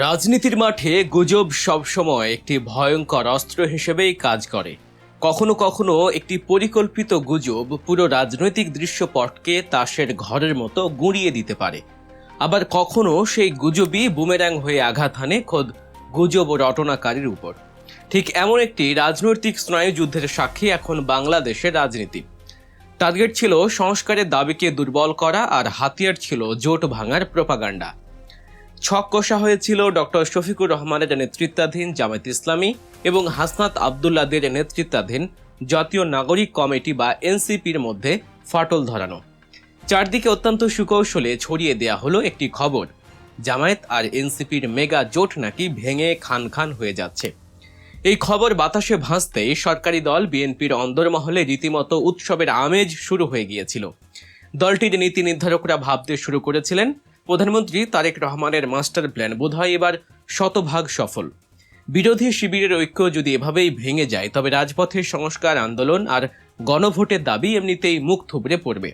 রাজনীতির মাঠে গুজব সবসময় একটি ভয়ঙ্কর অস্ত্র হিসেবেই কাজ করে। কখনো কখনো একটি পরিকল্পিত গুজব পুরো রাজনৈতিক দৃশ্যপটকে তাসের ঘরের মতো গুঁড়িয়ে দিতে পারে, আবার কখনো সেই গুজবই বুমেরাং হয়ে আঘাত হানে খোদ গুজব রটনাকারীর উপর। ঠিক এমন একটি রাজনৈতিক স্নায়ুযুদ্ধের সাক্ষী এখন বাংলাদেশের রাজনীতি। টার্গেট ছিল সংস্কারের দাবিকে দুর্বল করা, আর হাতিয়ার ছিল জোট ভাঙার প্রোপাগান্ডা। ছক কষা হয়েছিল ডক্টর শফিকুর রহমানের নেতৃত্বাধীন জামায়াত ইসলামী এবং হাসনাত আবদুল্লাদের নেতৃত্বাধীন জাতীয় নাগরিক কমিটি বা এনসিপির মধ্যে ফাটল ধরানো। চারদিকে অত্যন্ত সুকৌশলে ছড়িয়ে দেয়া হলো একটি খবর, জামায়াত আর এনসিপির মেগা জোট নাকি ভেঙে খান খান হয়ে যাচ্ছে। এই খবর বাতাসে ভাসতেই সরকারি দল বিএনপির অন্দরমহলে রীতিমতো উৎসবের আমেজ শুরু হয়ে গিয়েছিল। দলটির নীতি নির্ধারকরা ভাবতে শুরু করেছিলেন, প্রধানমন্ত্রী তারেক রহমানের মাস্টার প্ল্যান বোধহয় এবার শতভাগ সফল। বিরোধী শিবিরের ঐক্য যদি এভাবেই ভেঙে যায়, তবে রাজপথের সংস্কার আন্দোলন আর গণভোটের দাবি এমনিতেই মুখ থুবড়ে পড়বে।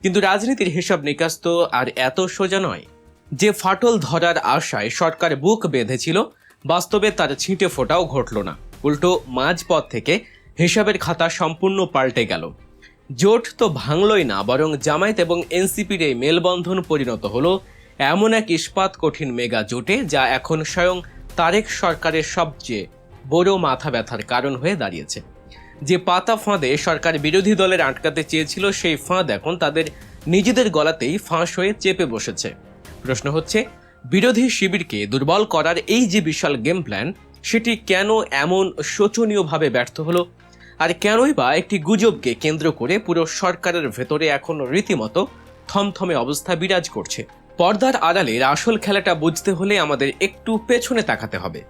কিন্তু রাজনীতির হিসাব নিকাশ তো আর এত সোজা নয়। যে ফাটল ধরার আশায় সরকার বুক বেঁধেছিল, বাস্তবে তার ছিটে ফোটাও ঘটল না। উল্টো মাঝপথ থেকে হিসাবের খাতা সম্পূর্ণ পাল্টে গেল। জোট তো ভাঙলই না, বরং জামায়াত এবং এনসিপির এই মেলবন্ধন পরিণত হলো এমন এক ইস্পাত কঠিন মেগা জোটে, যা এখন স্বয়ং তারেক সরকারের সবচেয়ে বড় মাথা ব্যথার কারণ হয়ে দাঁড়িয়েছে। যে পাতা ফাঁদে সরকার বিরোধী দলের আটকাতে চেয়েছিল, সেই ফাঁদ এখন তাদের নিজেদের গলাতেই ফাঁস হয়ে চেপে বসেছে। প্রশ্ন হচ্ছে, বিরোধী শিবিরকে দুর্বল করার এই যে বিশাল গেম প্ল্যান, সেটি কেন এমন শোচনীয়ভাবে ব্যর্থ হলো? আর কেনই বা একটি গুজবকে কেন্দ্র করে পুরো সরকারের ভেতরে এখন রীতিমতো থমথমে অবস্থা বিরাজ করছে? পর্দার আড়ালের আসল খেলাটা বুঝতে হলে আমাদের একটু পেছনে তাকাতে হবে।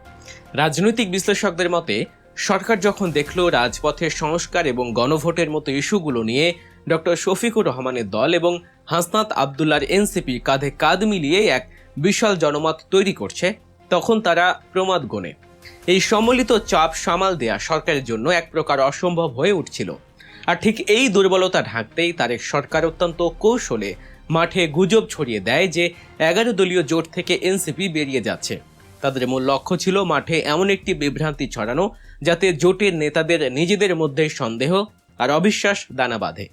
রাজনৈতিক বিশ্লেষকদের মতে, সরকার যখন দেখল রাজপথের সংস্কার এবং গণভোটের মতো ইস্যুগুলো নিয়ে ডক্টর শফিকুর রহমানের দল এবং হাসনাত আবদুল্লার এনসিপি কাঁধে কাঁধ মিলিয়ে এক বিশাল জনমত তৈরি করছে, তখন তারা প্রমাদ গণে এই সম্মিলিত চাপ সামাল দেয়া সরকারের জন্য এক প্রকার অসম্ভব হয়ে উঠছিল। আর ঠিক এই দুর্বলতা ঢাকতেই তারেক সরকার অত্যন্ত কৌশলে মাঠে গুজব ছড়িয়ে দেয় যে 11 দলীয় জোট থেকে এনসিপি বেরিয়ে যাচ্ছে। তাদের মূল লক্ষ্য ছিল মাঠে এমন একটি বিভ্রান্তি ছড়ানো, যাতে জোটের নেতাদের নিজেদের মধ্যে সন্দেহ আর অবিশ্বাস দানা বাঁধে।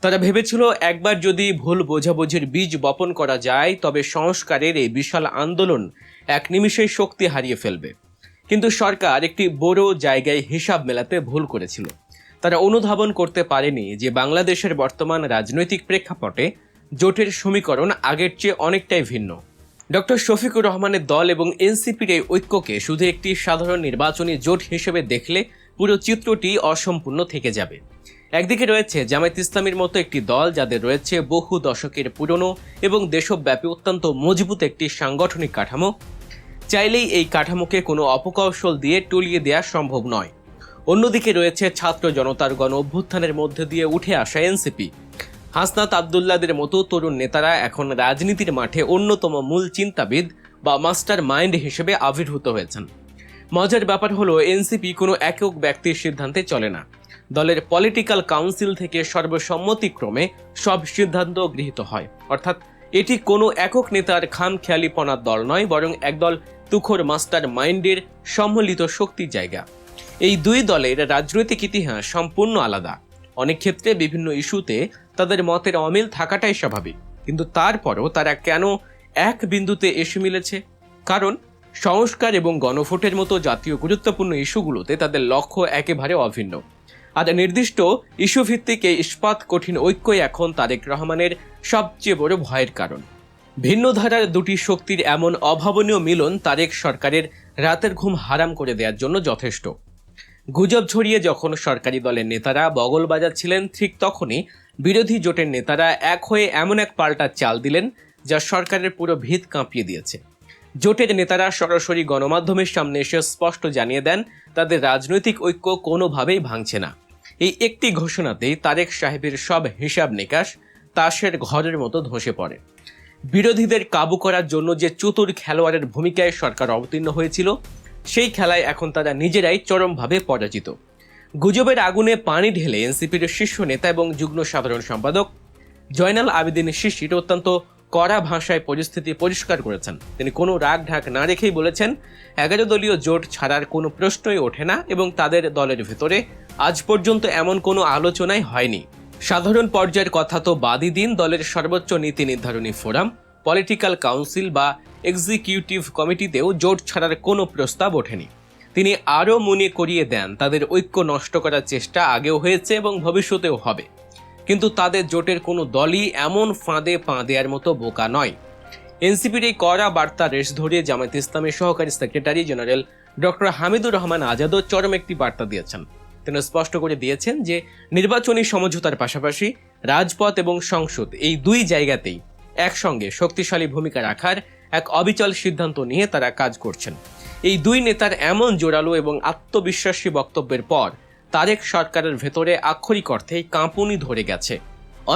তারা ভেবেছিল, একবার যদি ভুল বোঝাবুঝির বীজ বপন করা যায়, তবে সংস্কারের এই বিশাল আন্দোলন এক নিমিষেই শক্তি হারিয়ে ফেলবে। কিন্তু সরকার একটি বড় জায়গায় হিসাব মেলাতে ভুল করেছিল। তারা অনুধাবন করতে পারেনি যে বাংলাদেশের বর্তমান রাজনৈতিক প্রেক্ষাপটে জোটের সমীকরণ আগের চেয়ে অনেকটাই ভিন্ন। ডক্টর শফিকুর রহমানের দল এবং এনসিপির এই ঐক্যকে শুধু একটি সাধারণ নির্বাচনী জোট হিসেবে দেখলে পুরো চিত্রটি অসম্পূর্ণ থেকে যাবে। একদিকে রয়েছে জামায়াত ইসলামীর মতো একটি দল, যাদের রয়েছে বহু দশকের পুরনো এবং দেশব্যাপী অত্যন্ত মজবুত একটি সাংগঠনিক কাঠামো। চাইলেই এই কাঠামোকে কোনো অপকৌশল দিয়ে টলিয়ে দেওয়া সম্ভব নয়। অন্যদিকে রয়েছে ছাত্র জনতার গণ অভ্যুত্থানের মধ্যে দিয়ে উঠে আসা এনসিপি। হাসনাত আবদুল্লাদের মতো তরুণ নেতারা এখন রাজনীতির মাঠে অন্যতম মূল চিন্তাবিদ বা মাস্টার মাইন্ড হিসেবে আবির্ভূত হয়েছেন। মজার ব্যাপার হলো, এনসিপি কোনো একক ব্যক্তির সিদ্ধান্তে চলে না। দলের পলিটিক্যাল কাউন্সিল থেকে সর্বসম্মতিক্রমে সব সিদ্ধান্ত গৃহীত হয়। অর্থাৎ এটি কোনো একক নেতার খামখেয়ালিপনার দল নয়, বরং একদল তুখোর মাস্টার মাইন্ডের সম্মিলিত শক্তির জায়গা। এই দুই দলের রাজনৈতিক ইতিহাস সম্পূর্ণ আলাদা। অনেক ক্ষেত্রে বিভিন্ন ইস্যুতে তাদের মতের অমিল থাকাটাই স্বাভাবিক, কিন্তু তারপরও তারা কেন এক বিন্দুতে এসে মিলেছে? কারণ সংস্কার এবং গণভোটের মতো জাতীয় গুরুত্বপূর্ণ ইস্যুগুলোতে তাদের লক্ষ্য একেবারে অভিন্ন। আর নির্দিষ্ট ইস্যু ভিত্তিক এই ইস্পাত কঠিন ঐক্যই এখন তারেক রহমানের সবচেয়ে বড় ভয়ের কারণ। ভিন্ন ধারার দুটি শক্তির এমন অভাবনীয় মিলন তারেক সরকারের রাতের ঘুম হারাম করে দেওয়ার জন্য যথেষ্ট। গুজব ছড়িয়ে যখন সরকারি দলের নেতারা বগল বাজাচ্ছিলেন, ঠিক তখনই বিরোধী জোটের নেতারা এক হয়ে এমন এক পাল্টা চাল দিলেন, যা সরকারের পুরো ভিত কাঁপিয়ে দিয়েছে। জোটের নেতারা সরাসরি গণমাধ্যমের সামনে এসে স্পষ্ট জানিয়ে দেন, তাদের রাজনৈতিক ঐক্য কোনোভাবেই ভাঙছে না। এই একটি ঘোষণাতেই তারেক সাহেবের সব হিসাব নিকাশ তাসের ঘরের মতো ধসে পড়ে। বিরোধীদের কাবু করার জন্য যে চতুর খেলোয়াড়ের ভূমিকায় সরকার অবতীর্ণ হয়েছিল, সেই খেলায় এখন তারা নিজেরাই চরমভাবে পরাজিত। গুজবের আগুনে পানি ঢেলে এনসিপির শীর্ষ নেতা এবং যুগ্ম সাধারণ সম্পাদক জয়নাল আবেদিন শিশির অত্যন্ত কড়া ভাষায় পরিস্থিতি পরিষ্কার করেছেন। তিনি কোনো রাগ ঢাক না রেখেই বলেছেন 11 দলীয় জোট ছাড়ার কোনো প্রশ্নই ওঠে না এবং তাদের দলের ভেতরে আজ পর্যন্ত এমন কোনো আলোচনাই হয়নি। সাধারণ পর্যায়ের কথা তো বাদই দিন, দলের সর্বোচ্চ নীতি নির্ধারণী ফোরাম, পলিটিক্যাল কাউন্সিল বা এক্সিকিউটিভ কমিটিতেও জোট ছাড়ার কোনো প্রস্তাব ওঠেনি। তিনি আরও মনে করিয়ে দেন তাদের ঐক্য নষ্ট করার চেষ্টা আগেও হয়েছে এবং ভবিষ্যতেও হবে, কিন্তু তাদের জোটের কোনো দলই এমন ফাঁদে পা দেওয়ার মতো বোকা নয়। এনসিপির এই কড়া বার্তা রেশ ধরে জামায়াত ইসলামের সহকারী secretary general doctor Hamidur Rahman আজাদও চরম একটি বার্তা দিয়েছেন। তিনি স্পষ্ট করে দিয়েছেন যে নির্বাচনী সমঝোতার পাশাপাশি রাজপথ এবং সংসদ এই দুই জায়গাতেই একসঙ্গে শক্তিশালী ভূমিকা রাখার এক অবিচল সিদ্ধান্ত নিয়ে তারা কাজ করছেন। এই দুই নেতার এমন জোরালো এবং আত্মবিশ্বাসী বক্তব্যের পর তারেক সরকারের ভেতরে আক্ষরিক অর্থেই কাঁপুনি ধরে গেছে।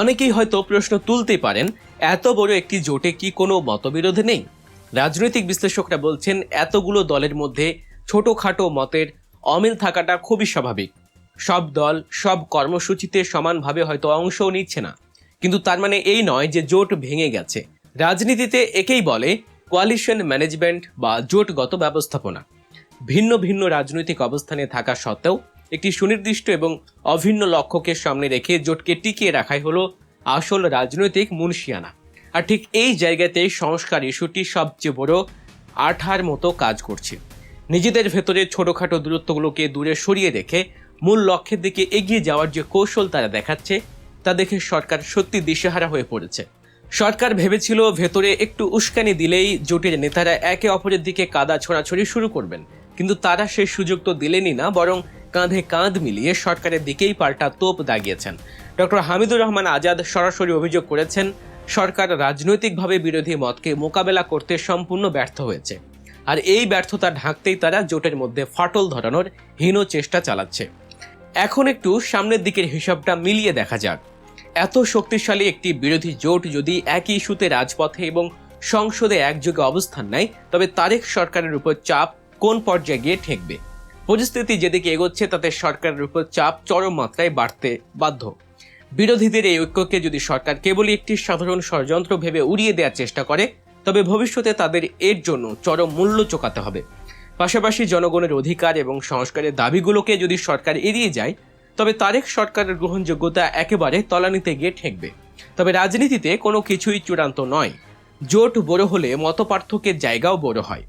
অনেকেই হয়তো প্রশ্ন তুলতে পারেন, এত বড় একটি জোটে কি কোনো মতবিরোধ নেই? রাজনৈতিক বিশ্লেষকরা বলছেন এতগুলো দলের মধ্যে ছোটখাটো মতের অমিল থাকাটা খুবই স্বাভাবিক। সব দল সব কর্মসূচিতে সমানভাবে হয়তো অংশও নিচ্ছে না, কিন্তু তার মানে এই নয় যে জোট ভেঙে গেছে। রাজনীতিতে একেই বলে কোয়ালিশন ম্যানেজমেন্ট বা জোটগত ব্যবস্থাপনা। ভিন্ন ভিন্ন রাজনৈতিক অবস্থানে থাকা সত্ত্বেও একটি সুনির্দিষ্ট এবং অভিন্ন লক্ষ্যকে সামনে রেখে জোটকে টিকিয়ে রাখাই হলো আসল রাজনৈতিক মুনশিয়ানা। আর ঠিক এই জায়গাতেই সংস্কার ইস্যুটি সবচেয়ে বড় আঠার মতো কাজ করছে। নিজেদের ভেতরে ছোটখাটো দূরত্বগুলোকে দূরে সরিয়ে রেখে মূল লক্ষ্যের দিকে এগিয়ে যাওয়ার যে কৌশল তারা দেখাচ্ছে তা দেখে সরকার সত্যি দিশেহারা হয়ে পড়েছে। সরকার ভেবেছিল ভেতরে একটু উস্কানি দিলেই জোটের নেতারা একে অপরের দিকে কাদা ছোড়াছড়ি শুরু করবেন, কিন্তু তারা সেই সুযোগ তো দিলেনই না, বরং কাঁধে কাঁধ মিলিয়ে সরকারের দিকেই পাল্টা তোপ দাগিয়েছেন। ডক্টর হামিদুর রহমান আজাদ সরাসরি অভিযোগ করেছেন সরকার রাজনৈতিকভাবে বিরোধী মতকে মোকাবেলা করতে সম্পূর্ণ ব্যর্থ হয়েছে, আর এই ব্যর্থতা ঢাকতেই তারা জোটের মধ্যে ফাটল ধরানোর হীন চেষ্টা চালাচ্ছে। এখন একটু সামনের দিকের হিসাবটা মিলিয়ে দেখা যাক। এত শক্তিশালী একটি বিরোধী জোট যদি একই ইস্যুতে রাজপথে এবং সংসদে একযোগে অবস্থান নেয়, তবে তারেক সরকারের উপর চাপ কোন পর্যায়ে গিয়ে ঠেকবে? পরিস্থিতি যেদিকে এগোচ্ছে তাতে সরকারের উপর চাপ চরম মাত্রায় বাড়তে বাধ্য। বিরোধীদের এই ঐক্যকে যদি সরকার কেবলই একটি সাধারণ ষড়যন্ত্র ভেবে উড়িয়ে দেওয়ার চেষ্টা করে, তবে ভবিষ্যতে তাদের এর জন্য চরম মূল্য চোকাতে হবে। পাশাপাশি জনগণের অধিকার এবং সংস্কারের দাবিগুলোকে যদি সরকার এড়িয়ে যায়, তবে তারেক সরকারের গ্রহণযোগ্যতা একেবারে তলানিতে গিয়ে ঠেকবে। তবে রাজনীতিতে কোনো কিছুই চূড়ান্ত নয়। জোট বড় হলে মতপার্থক্যের জায়গাও বড় হয়।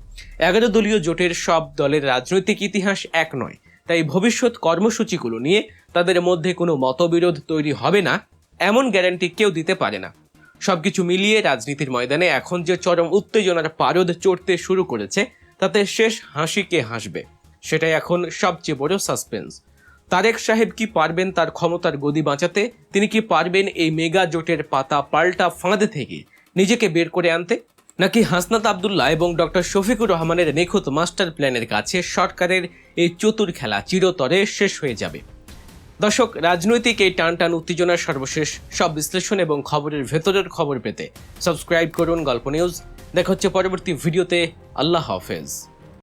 11 দলীয় জোটের সব দলের রাজনৈতিক ইতিহাস এক নয়, তাই ভবিষ্যৎ কর্মসূচিগুলো নিয়ে তাদের মধ্যে কোনো মতবিরোধ তৈরি হবে না এমন গ্যারান্টি কেউ দিতে পারে না। সবকিছু মিলিয়ে রাজনীতির ময়দানে এখন যে চরম উত্তেজনার পারদ চড়তে শুরু করেছে, তাতে শেষ হাসি কে হাসবে সেটাই এখন সবচেয়ে বড় সাসপেন্স। তারেক সাহেব কি পারবেন তার ক্ষমতার গদি বাঁচাতে? তিনি কি পারবেন এই মেগা জোটের পাতা পাল্টা ফাঁদ থেকে নিজেকে বের করে আনতে? নাকি হাসনাত আবদুল্লাহ এবং ডক্টর শফিকুর রহমানের নিখুঁত মাস্টার প্ল্যানের কাছে সরকারের এই চতুর খেলা চিরতরে শেষ হয়ে যাবে? দর্শক, রাজনৈতিক এই টান উত্তেজনার সর্বশেষ সব বিশ্লেষণ এবং খবরের ভেতরের খবর পেতে সাবস্ক্রাইব করুন গল্প নিউজ। দেখা হচ্ছে পরবর্তী ভিডিওতে। আল্লাহ হাফেজ।